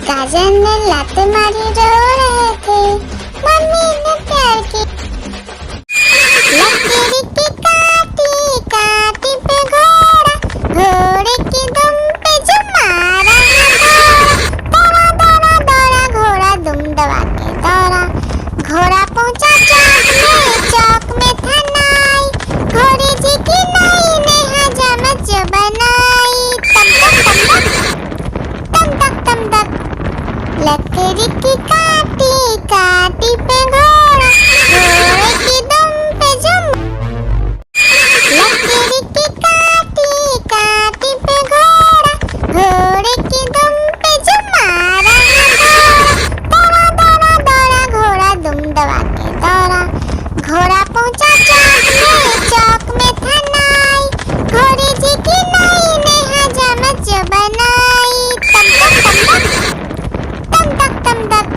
गाजर ने लात मारी रो रहे थे, मम्मी ने प्यार की। लकड़ी की काटी काटी पे घोड़ा, घोड़े की दुम पे जुम मारा घोड़ा। दौड़ा दौड़ा दौड़ा घोड़ा दुम दबा के दौड़ा, घोड़ा पहुंचा चौक में था नाई, घोड़े जी की नाई ने हजामत जो बनाई। तम तक लकड़ी की काटी काटी पे घोड़ा, घोड़े की दुम पे जुम। लकड़ी की काटी काटी पे घोड़ा, घोड़े की दुम पे जुम मारा घोड़ा। दौड़ा दौड़ा दौड़ा घोड़ा दुम दबा के दौड़ा, घोड़ा पहुंचा चौक में था नाई, घोड़े जी की नाई ने हजामत जो बनाई। तम तक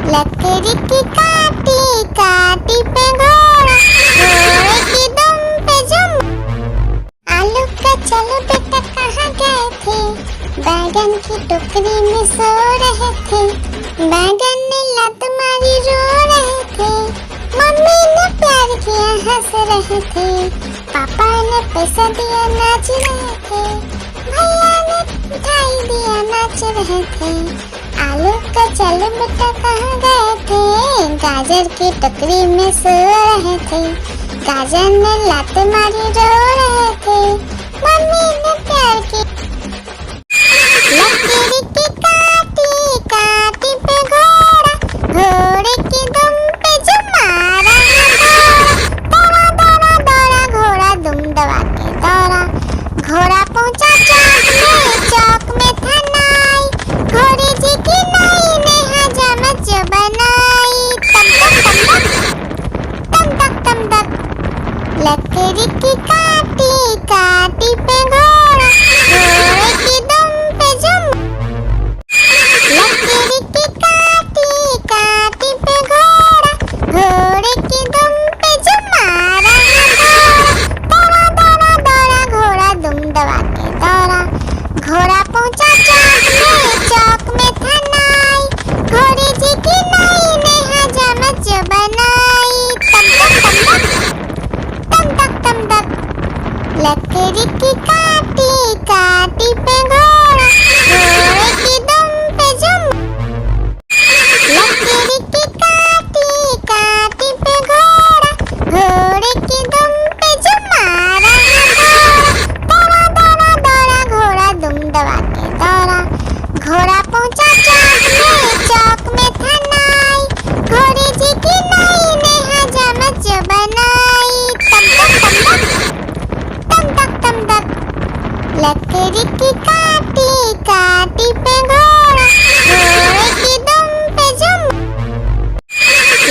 लकड़ी की काटी काटी पे घोड़ा, घोड़े की दुम पे जुम। आलू का चलो बेटा कहाँ गए थे, बैगन की टोकरी में सो रहे थे, बैगन ने लत मारी रो रहे थे, मम्मी ने प्यार किया हंस रहे थे, पापा ने पैसा दिया नाच रहे थे, भैया ने मिठाई दिया नाच रहे थे। आलू का चलो बेटा कहाँ गए थे, गाजर की टोकरी में सो रहे थे, गाजर ने लात मारी रो रहे थे, मम्मी ने प्यार की। लकड़ी की काटी काटी पे घोड़ा, घोड़े की दुम पे जुम मारा घोड़ा। दौड़ा दौड़ा दौड़ा घोड़ा दुम दबा के दौड़ा, घोड़ा पहुंचा चौक में था नाई, घोड़े जी की नाई ने हजामत जो बनाई। तम तक लकड़ी की काटी काटी पे घोड़ा, घोड़े की दुम पे जुम। लकड़ी की काटी काटी पे घोड़ा, घोड़े की दुम पे जुम मारा घोड़ा। दौड़ा दौड़ा दौड़ा घोड़ा दुम दबा के दौड़ा, घोड़ा पहुंचा चौक में था नाई, घोड़े जी की नाई ने हजामत जो बनाई। तम तक लकड़ी की काटी काटी पे घोड़ा, घोड़े की दुम पे जुम। लकड़ी की काटी काटी पे घोड़ा, घोड़े की दुम पे जुम मारा घोड़ा। दौड़ा दौड़ा दौड़ा घोड़ा दुम दबा के दौड़ा, घोड़ा पहुंचा चौक में था नाई, घोड़े जी की नाई ने हजामत जो बनाई। तम तक लकड़ी की काटी काटी पे घोड़ा, घोड़े की दुम पे जुम।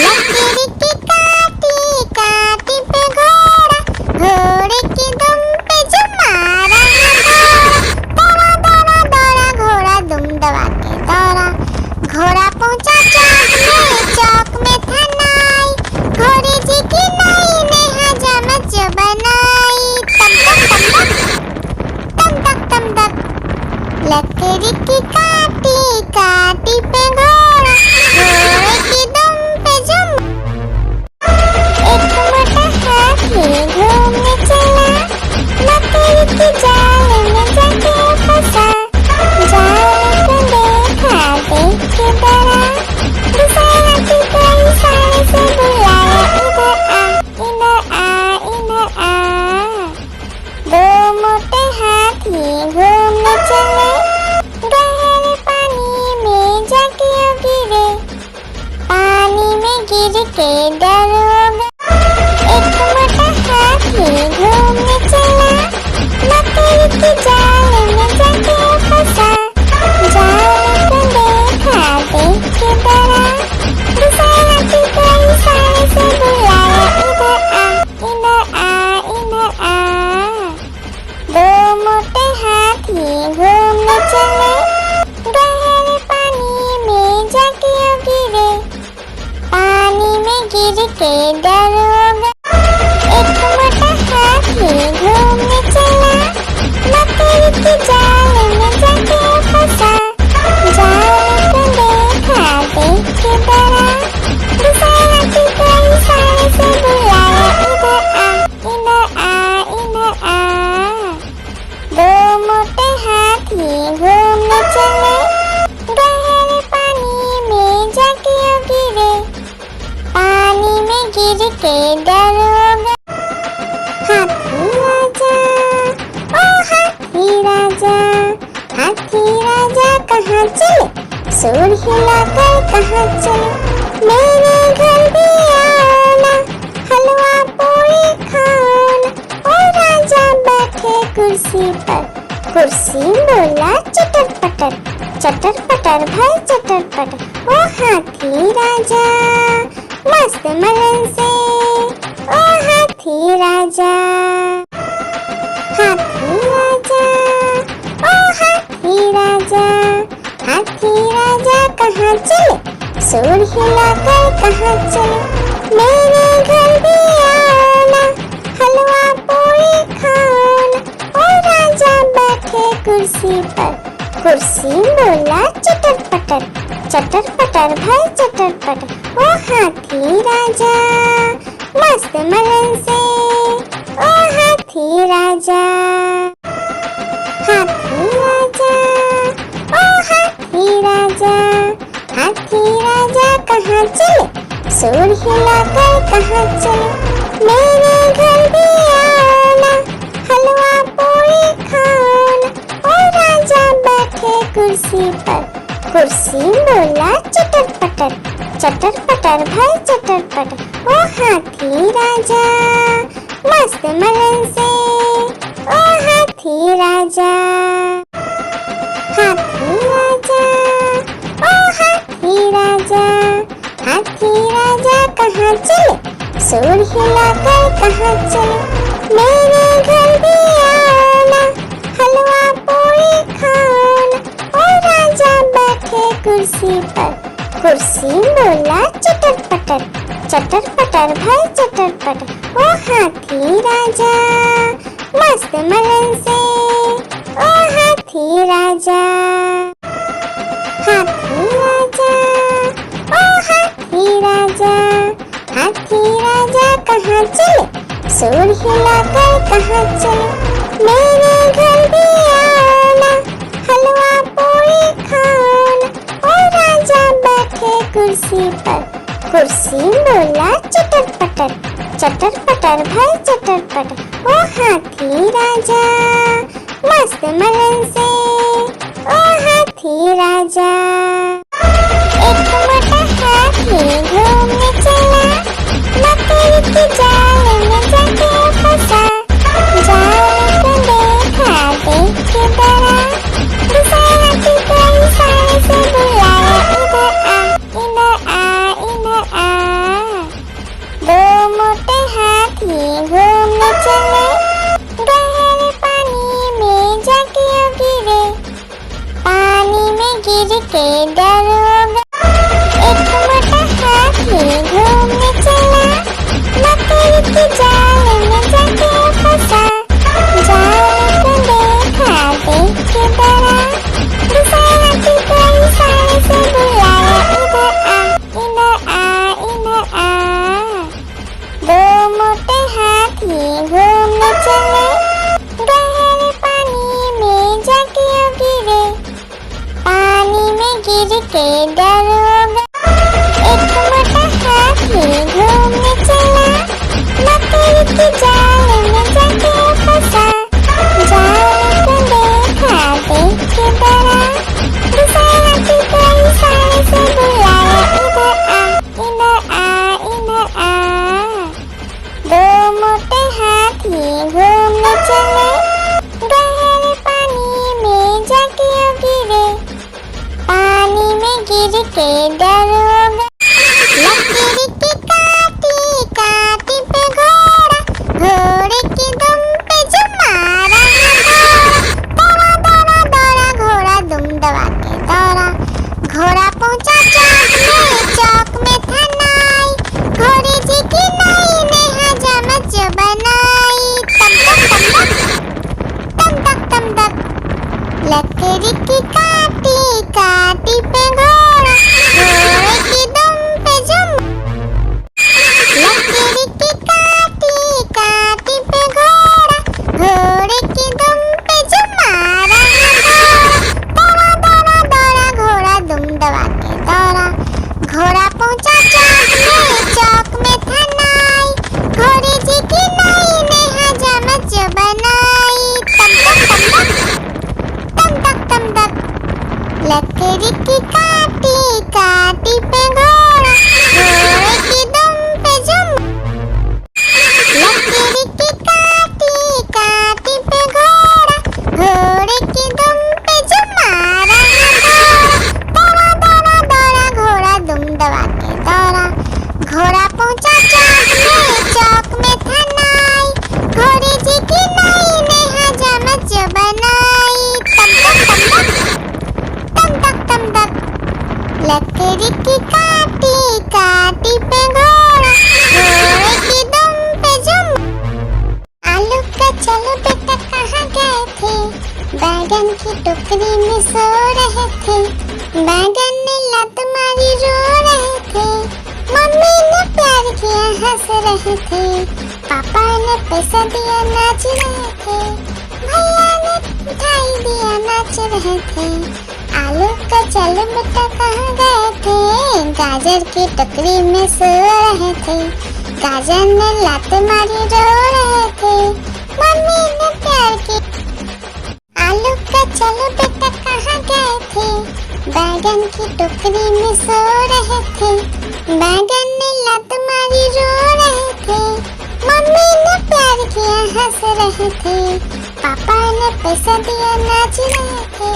लकड़ी की काटी काटी पे घोड़ा, घोड़े की दुम पे जुम मारा घोड़ा। दौड़ा दौड़ा दौड़ा घोड़ा दुम दबा के दौड़ा, घोड़ा पहुंचा चौक में था नाई, घोड़े जी की नाई ने हजामत जो बनाई। तम तक लकड़ी की काटी काटी पे घोड़ा, घोड़े की दुम पे जुम। एक मोटा हाथी घूमने चला, चले, गहरे पानी में जाके गिरे, पानी में गिर के डर होगा। एक मोटा हाथी घूमने चला, मकड़ी के जाल में जाके फंसा। जाल को देखा, देख के डरा, दूसरा हाथी को इशारे से बुलाया, इधर आ, इधर आ, इधर आ। दो मोटे हाथी घूमने चले, गहरे पानी में जाके गिरे, पानी में गिर के डर होगा। हाथी राजा, ओ हाथी राजा, हाथी राजा कहाँ चले, सुर हिलाकर कहाँ चले, मेरे घर भी आना, हलवा पूरी खाना। ओ राजा बैठे कुर्सी पर, कुर्सी बोला चटर पटर, चटर पटर भाई चटर पटर। ओ हाथी राजा मस्त मलन से, ओ हाथी राजा, हाथी राजा, ओ हाथी राजा, हाथी राजा कहाँ चले, सुर हिलाकर कहाँ चले, मेरे घर भी आना, हलवा पूरी खाना। ओ राजा बैठे कुर्सी पर, कुर्सी बोला चटर पटर, चटर पटर भाई चटर पटर। ओ हाथी राजा मस्त मलन से, ओ हाथी राजा, हाथी राजा, ओ हाथी राजा, हाथी राजा कहाँ चले, सुर हिलाकर कहाँ चले, मेरे घर भी आना, हलवा पूरी खाना। ओ राजा बैठे कुर्सी पर, कुर्सी बोला चटर पटर, चटर पटर भाई चटर पटर। ओ हाथी राजा मस्त मलन से, ओ हाथी राजा, हाथी राजा, ओ हाथी राजा, हाथी राजा कहाँ चले, सुर हिलाकर कहाँ चले, मेरे घर भी आना, हलवा पूरी खाना। ओ राजा बैठे कुर्सी पर, कुर्सी बोला चटर पटर, चटर पटर भाई चटर पटर। ओ हाथी राजा मस्त मलन से, ओ हाथी राजा, हाथी राजा, ओ हाथी राजा, हाथी राजा कहाँ चले, सुर हिलाकर कहाँ चले, मेरे घर भी आना, हलवा पूरी खाना। ओ राजा बैठे कुर्सी पर, कुर्सी बोला चटर पटर, चटर पटर भाई चटर पटर। ओ हाथी राजा मस्त मलन से, ओ हाथी राजा। एक मोटा हाथी घूमने चला, मकड़ी के जाल में जाके फंसा। जाल को देखा, देख के डरा, दूसरा हाथी को इशारे से बुलाया, इधर आ, इधर आ, इधर आ। दो मोटे हाथी घूमने चले, गहरे पानी में जाके गिरे, पानी में गिर के डर होगा। एक मोटा हाथी घूमने चला, मकड़ी के जाल में जाके फंसा। जाल को देखा, देख के डरा, दूसरा हाथी को इशारे से बुलाया, इधर आ, इधर आ, इधर आ। दो मोटे हाथी घूमने चले, गहरे पानी में जाके गिरे, पानी में गिर के डर होगा। एक मोटा हाथी घूमने चला, मकड़ी के जाल में जाके फंसा। जाल को देखा, देख के डरा, दूसरा हाथी को इशारे से बुलाया, इधर आ, इधर आ। दो मोटे हाथी घूमने चले, गहरे पानी में जाके गिरे, पानी में गिर के डर होगा। लकीर की काटी काटी पे घोड़ा, घोड़े की दुम पे जो मारा है दौड़ा, दौड़ा दौड़ा दौड़ा घोड़ा लकड़ी की काटी काटी पे घोड़ा, घोड़े की दुम पे जुम। लकड़ी की काटी काटी पे घोड़ा, घोड़े की दुम पे जुम। मारा दौड़ा दौड़ा दौड़ा घोड़ा दुम दबा के दौड़ा। घोड़ा पहुंचा चौक में था नाई, घोड़े जी की नाई ने हजामत जो बनाई। तम तक तम तक लकड़ी की काटी काटी पे घोड़ा, घोड़े की दुम पे जुम। आलू का चलो बेटा कहाँ गए थे, बैगन की टोकरी में सो रहे थे। बैगन ने लत मारी रो रहे थे, मम्मी ने प्यार किया हंस रहे थे। पापा ने पैसा दिया नाच रहे थे, भैया ने मिठाई दिया नाच रहे थे। आलू का चलो बेटा कहाँ गए थे, गाजर की टोकरी में सो रहे थे। गाजर ने लात मारी रो रहे थे, मम्मी ने प्यार की। आलू का चलो बेटा कहाँ गए थे, बैगन की टोकरी में सो रहे थे। बैगन ने लात मारी रो रहे थे, मम्मी ने प्यार किया हंस रहे थे। पापा ने पैसा दिया नाच रहे थे,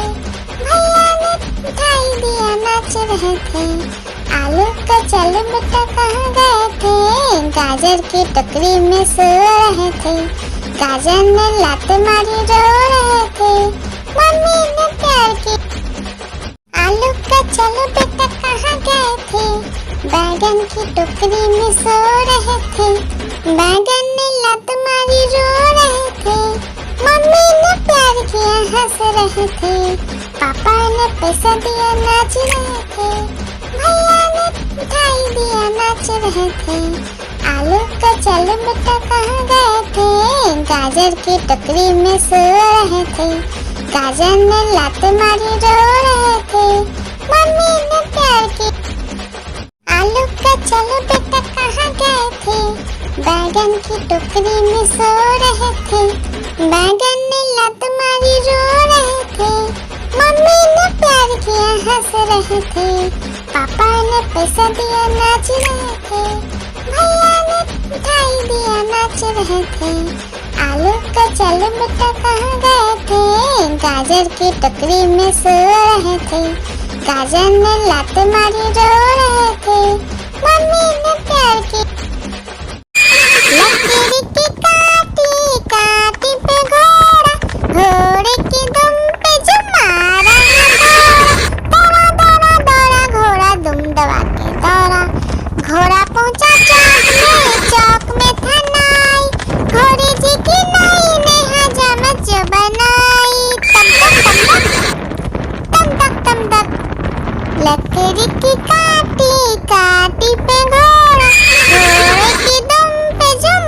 भैया ने मिठाई दिया नाच रहे थे। आलू का चलो बेटा कहाँ गए थे, गाजर की टोकरी में सो रहे थे। गाजर ने लात मारी रो रहे थे, मम्मी ने प्यार की। आलू का चलो बेटा कहाँ गए थे, बैगन की टोकरी में सो रहे थे। बैगन ने लात मारी रो रहे थे, मम्मी ने प्यार किया हंस रहे थे। पापा ने पैसा दिया नाच रहे थे, भैया ने मिठाई दिया नाच रहे थे। आलू का चलो बेटा कहाँ गए थे, गाजर की टोकरी में सो रहे थे। गाजर ने लात मारी रो रहे थे, मम्मी ने प्यार की। आलू का चलो बेटा कहाँ गए थे, बैगन की टोकरी में सो रहे थे। बैगन ने लात मारी रो रहे थे, मम्मी ने प्यार किया हंस रहे थे। पापा ने पैसा दिया नाच रहे थे, भैया ने मिठाई दिया नाच रहे थे। आलू का चलो बेटा कहाँ गए थे, गाजर की टोकरी में सो रहे थे। गाजर ने लात मारी रो रहे थे, मम्मी ने प्यार की। लकड़ी की काटी काटी पे घोड़ा, घोड़े की दुम पे जुम। मारा दौड़ा दौड़ा दौड़ा घोड़ा दुम दबा के दौड़ा। घोड़ा पहुंचा चौक में था नाई, घोड़े जी की नाई ने हजामत जो बनाई। तम तक लकड़ी की काटी काटी पे घोड़ा, घोड़े की दुम पे जुम।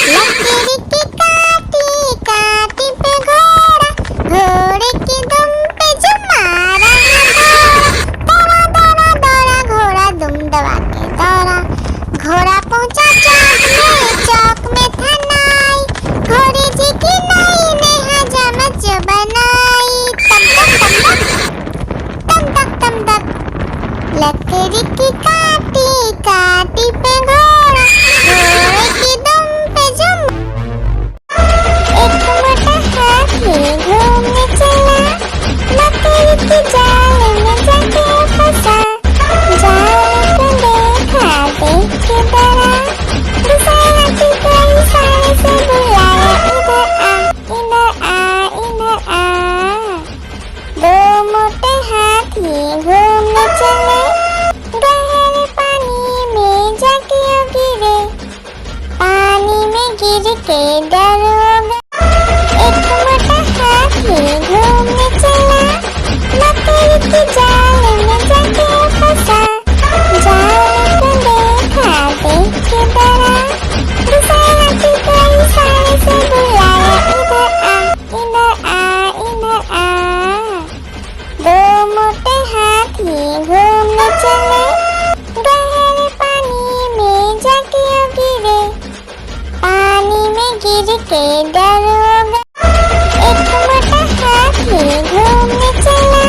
लकड़ी की काटी काटी पे घोड़ा, घोड़े की दुम पे जुम। मारा दौड़ा दौड़ा दौड़ा घोड़ा दुम दबा के दौड़ा। घोड़ा पहुंचा चौक में था नाई, घोड़े जी की नाई ने हजामत जो बनाई। तम तक लकड़ी की काटी काटी पे घोड़ा, घोड़े की दुम पे जुम। एक मोटा हाथी घूमने चला, लकड़ी की जाल में जाके फंसा। जाल को देखा देख के डरा, दूसरा हाथी को इशारे से बुलाया, इधर आ इधर आ इधर आ। दो मोटे हाथी घूमने चले, गहरे पानी में जाके गिरे। पानी में गिर के डर हो गया। एक मोटा हाथी घूमने चला, लकड़ी की जाल में जाके फंसा। जाल को देखा देख के डरा, दूसरा हाथी को इशारे से बुलाया, इधर आ इधर आ। दो मोटे हाथी घूमने चले, गहरे पानी में जाके गिरे। पानी में गिर के डर हो गया। एक मोटा हाथी घूमने चला,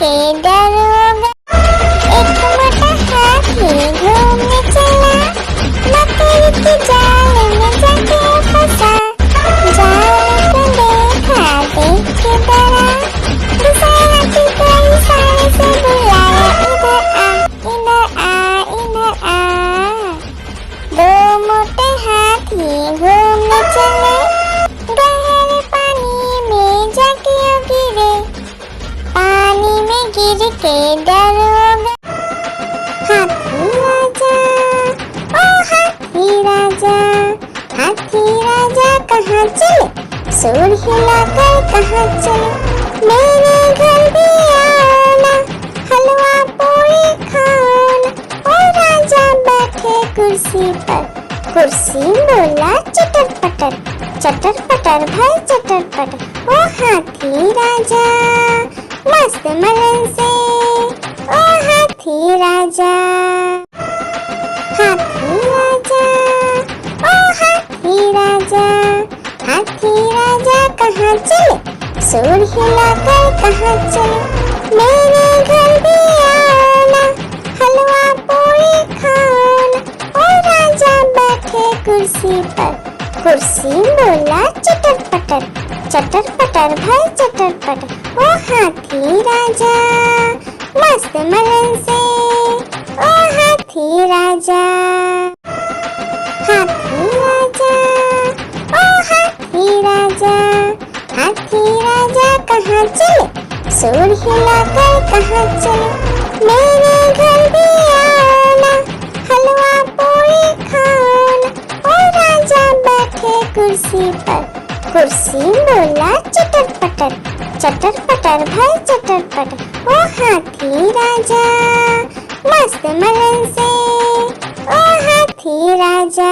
के दरोगा। एक मोटा हाथी घूमने चला, मकड़ी के जाल में जाके फंसा। जाल को देखा, देख के डरा, दूसरा हाथी को इशारे से बुलाया, इधर आ, इधर आ, इधर आ। दो मोटे हाथी घूमने चले, गहरे पानी में जाके गिरे, पानी में गिर के डरोगा। हाथी राजा, ओ हाथी राजा, हाथी राजा कहाँ चले, सूंड हिलाकर कहाँ चले, मेरे घर भी आना, हलवा पूरी खाना। ओ राजा बैठे कुर्सी पर, कुर्सी बोला चटर पटर, चटर पटर भाई चटर पटर। ओ हाथी राजा मस्त मलन से, ओ हाथी राजा, हाथी राजा, ओ हाथी राजा, हाथी राजा कहाँ चले, सूंड हिलाकर कहाँ चले, मेरे घर भी आना, हलवा पूरी खाना। ओ राजा बैठे कुर्सी पर, कुर्सी बोला चटर पटर, चटर पटर भाई चटर पटर। ओ हाथी राजा मस्त मलन से, ओ हाथी राजा, हाथी राजा, ओ हाथी राजा, हाथी राजा कहाँ चले, सूंड हिलाकर कहाँ चले, मेरे घर भी आना, हलवा पूरी खाना। ओ राजा बैठे कुर्सी पर, कुर्सी बोला चटर पटर, चटर पटर भाई चटर पटर। ओ हाथी राजा मस्त मलन से, ओ हाथी राजा,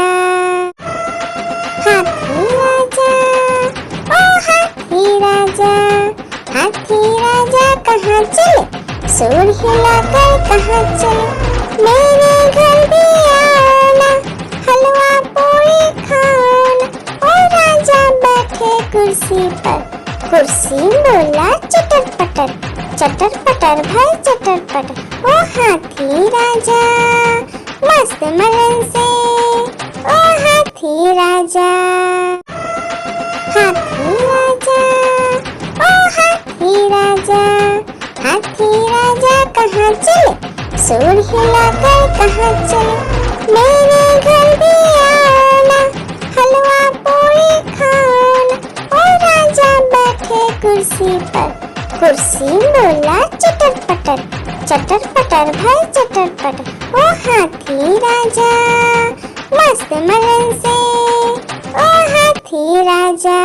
हाथी राजा, ओ हाथी राजा, हाथी राजा कहाँ चले, सूंड हिलाकर कहाँ चले, मेरे घर भी आना, हलवा पूरी खाना। ओ राजा बैठे कुर्सी पर, कुर्सी बोला चटर पटर, चटर पटर भाई चटर पटर। ओ हाथी राजा मस्त मलन से, ओ हाथी राजा, हाथी राजा, ओ हाथी राजा, हाथी राजा कहाँ चले, सूंड हिलाकर कहाँ चले, मेरे घर भी आना, हलवा पूरी खाना। ओ राजा बैठे कुर्सी पर, कुर्सी बोला चटर पटर, चटर पटर भाई चटर पटर। ओ हाथी राजा मस्त मलन से, ओ हाथी राजा।